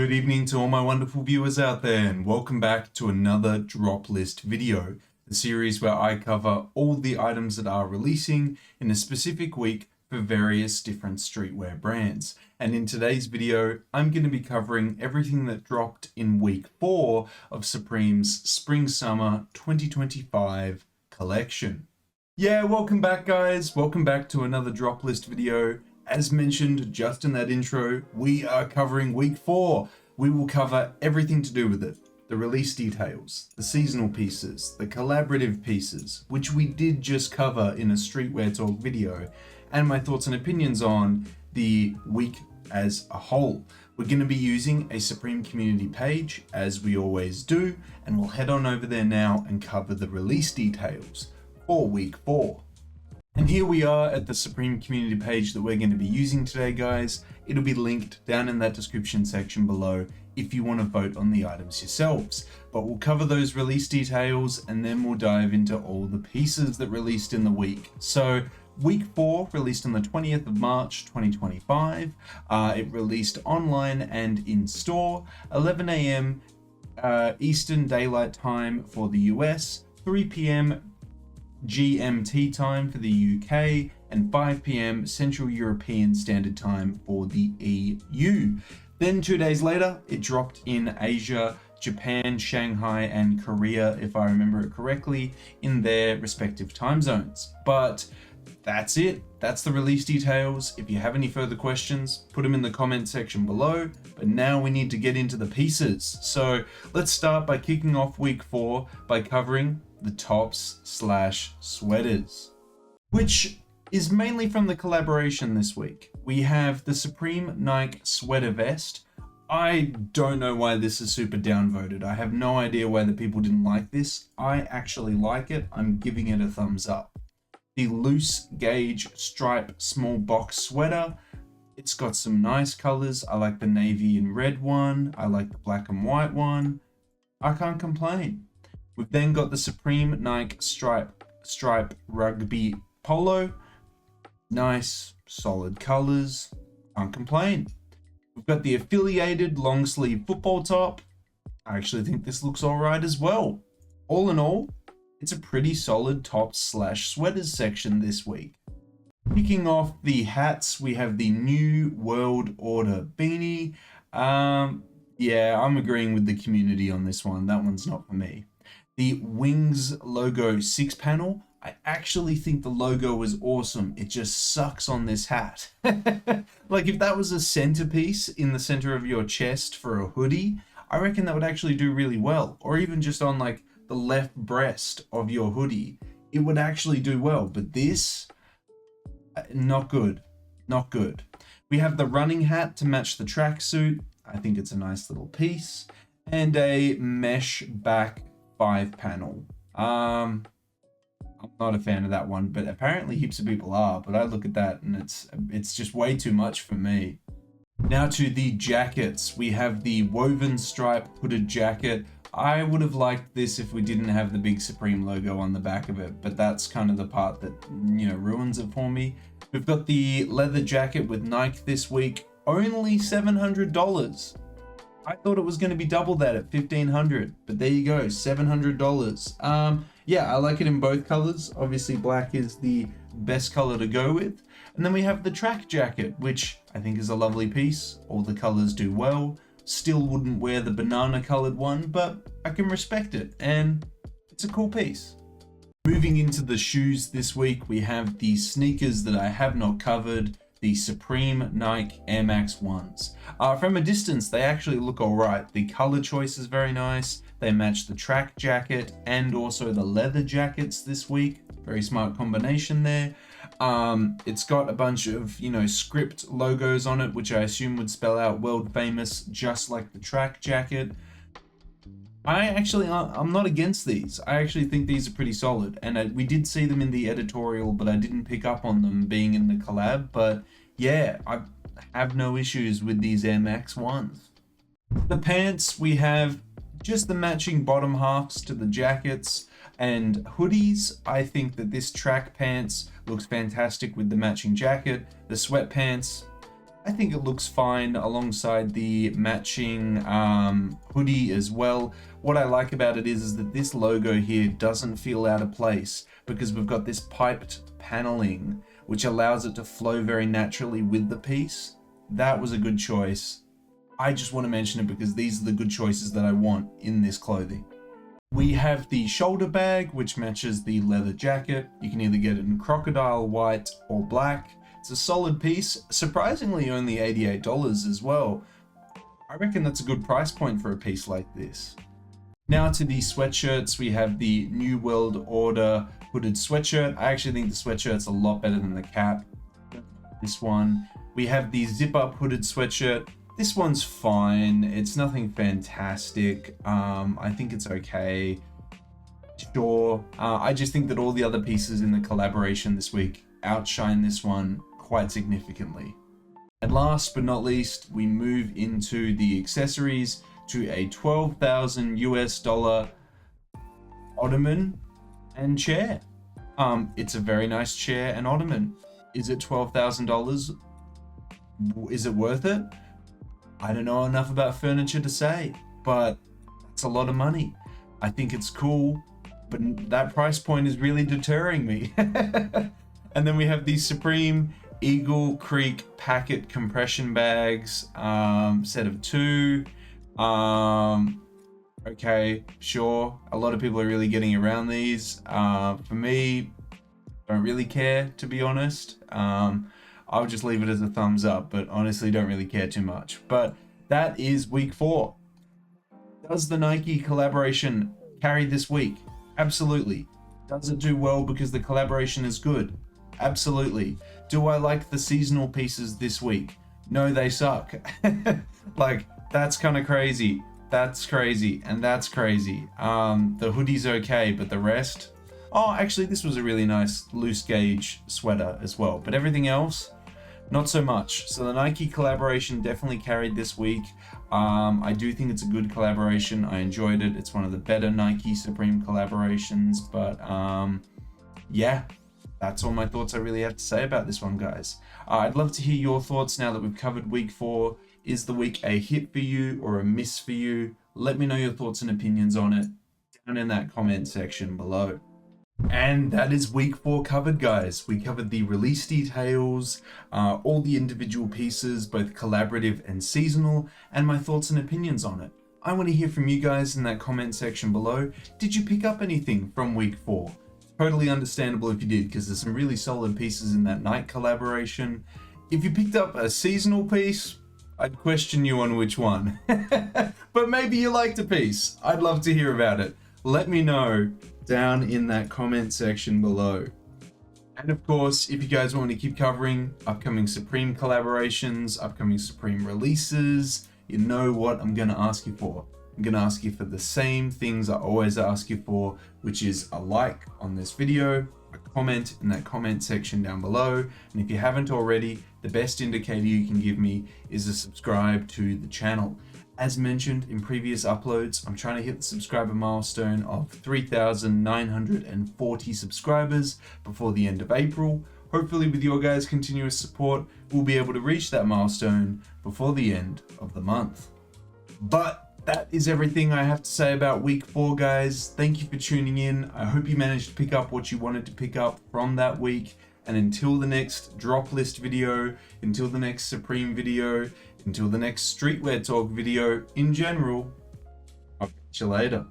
Good evening to all my wonderful viewers out there, and welcome back to another drop list video, the series where I cover all the items that are releasing in a specific week for various different streetwear brands. And in today's video, I'm going to be covering everything that dropped in week 4 of Supreme's Spring-Summer 2025 collection. Yeah, welcome back guys, welcome back to another drop list video. As mentioned just in that intro, we are covering week 4. We will cover everything to do with it. The release details, the seasonal pieces, the collaborative pieces, which we did just cover in a streetwear talk video, and my thoughts and opinions on the week as a whole. We're going to be using a Supreme community page, as we always do, and we'll head on over there now and cover the release details for week 4. And here we are at the Supreme community page that we're going to be using today, guys. It'll be linked down in that description section below if you want to vote on the items yourselves. But we'll cover those release details and then we'll dive into all the pieces that released in the week. So week 4 released on the 20th of March 2025. It released online and in store, 11 a.m. Eastern Daylight Time for the US, 3 p.m. GMT time for the UK, and 5 p.m. Central European Standard Time for the EU. Then 2 days later, it dropped in Asia, Japan, Shanghai, and Korea, if I remember it correctly, in their respective time zones. But that's it. That's the release details. If you have any further questions, put them in the comment section below. But now we need to get into the pieces. So let's start by kicking off week 4 by covering the tops/sweaters, which is mainly from the collaboration this week. We have the Supreme Nike sweater vest. I don't know why this is super downvoted. I have no idea why the people didn't like this. I actually like it. I'm giving it a thumbs up. The loose gauge stripe small box sweater. It's got some nice colors. I like the navy and red one. I like the black and white one. I can't complain. We've then got the Supreme Nike stripe rugby polo. Nice, solid colors. Can't complain. We've got the affiliated long sleeve football top. I actually think this looks all right as well. All in all, it's a pretty solid tops/sweaters section this week. Kicking off the hats, we have the New World Order beanie. Yeah, I'm agreeing with the community on this one. That one's not for me. The Wings logo 6 panel. I actually think the logo is awesome. It just sucks on this hat. Like if that was a centerpiece in the center of your chest for a hoodie, I reckon that would actually do really well. Or even just on like the left breast of your hoodie, it would actually do well. But this, not good, not good. We have the running hat to match the tracksuit. I think it's a nice little piece. And a mesh back 5 panel. I'm not a fan of that one, but apparently heaps of people are. But I look at that and it's just way too much for me. Now to the jackets. We have the woven stripe hooded jacket. I would have liked this if we didn't have the big Supreme logo on the back of it, but that's kind of the part that, you know, ruins it for me. We've got the leather jacket with Nike this week, only $700. I thought it was going to be double that at $1,500, but there you go, $700. Yeah, I like it in both colors. Obviously, black is the best color to go with. And then we have the track jacket, which I think is a lovely piece. All the colors do well. Still wouldn't wear the banana colored one, but I can respect it, and it's a cool piece. Moving into the shoes this week, we have the sneakers that I have not covered. The Supreme Nike Air Max 1s. From a distance, they actually look all right. The color choice is very nice. They match the track jacket and also the leather jackets this week. Very smart combination there. It's got a bunch of, you know, script logos on it, which I assume would spell out world famous, just like the track jacket. I'm not against these. I actually think these are pretty solid, and we did see them in the editorial, but I didn't pick up on them being in the collab. But yeah, I have no issues with these Air Max 1s. The pants, we have just the matching bottom halves to the jackets and hoodies. I think that this track pants looks fantastic with the matching jacket. The sweatpants, I think it looks fine alongside the matching hoodie as well. What I like about it is that this logo here doesn't feel out of place because we've got this piped paneling which allows it to flow very naturally with the piece. That was a good choice. I just want to mention it because these are the good choices that I want in this clothing. We have the shoulder bag, which matches the leather jacket. You can either get it in crocodile, white, or black. It's a solid piece, surprisingly only $88 as well. I reckon that's a good price point for a piece like this. Now to the sweatshirts, we have the New World Order hooded sweatshirt. I actually think the sweatshirt's a lot better than the cap. This one. We have the zip-up hooded sweatshirt. This one's fine. It's nothing fantastic. I think it's okay. Sure. I just think that all the other pieces in the collaboration this week outshine this one quite significantly. And last but not least, we move into the accessories to a $12,000 ottoman and chair. It's a very nice chair and ottoman. Is it $12,000? Is it worth it? I don't know enough about furniture to say, but it's a lot of money. I think it's cool, but that price point is really deterring me. And then we have these Supreme Eagle Creek Packet compression bags, set of 2. Okay, sure. A lot of people are really getting around these. For me, don't really care, to be honest. I'll just leave it as a thumbs up, but honestly don't really care too much. But that is week 4. Does the Nike collaboration carry this week? Absolutely. Does it do well because the collaboration is good? Absolutely. Do I like the seasonal pieces this week? No, they suck. Like, that's kind of crazy. That's crazy. And that's crazy. The hoodie's okay, but the rest... Oh, actually, this was a really nice loose gauge sweater as well. But everything else, not so much. So the Nike collaboration definitely carried this week. I do think it's a good collaboration. I enjoyed it. It's one of the better Nike Supreme collaborations. But yeah, that's all my thoughts I really have to say about this one, guys. I'd love to hear your thoughts now that we've covered week 4. Is the week a hit for you or a miss for you? Let me know your thoughts and opinions on it down in that comment section below. And that is week 4 covered, guys. We covered the release details, all the individual pieces, both collaborative and seasonal, and my thoughts and opinions on it. I want to hear from you guys in that comment section below. Did you pick up anything from week 4? Totally understandable if you did, because there's some really solid pieces in that Nike collaboration. If you picked up a seasonal piece, I'd question you on which one. But maybe you liked a piece. I'd love to hear about it. Let me know down in that comment section below. And of course, if you guys want to keep covering upcoming Supreme collaborations, upcoming Supreme releases, you know what I'm going to ask you for. I'm going to ask you for the same things I always ask you for, which is a like on this video, a comment in that comment section down below, and if you haven't already, the best indicator you can give me is a subscribe to the channel. As mentioned in previous uploads, I'm trying to hit the subscriber milestone of 3,940 subscribers before the end of April. Hopefully with your guys' continuous support, we'll be able to reach that milestone before the end of the month. But that is everything I have to say about week 4, guys. Thank you for tuning in. I hope you managed to pick up what you wanted to pick up from that week. And until the next drop list video, until the next Supreme video, until the next streetwear talk video in general, I'll catch you later.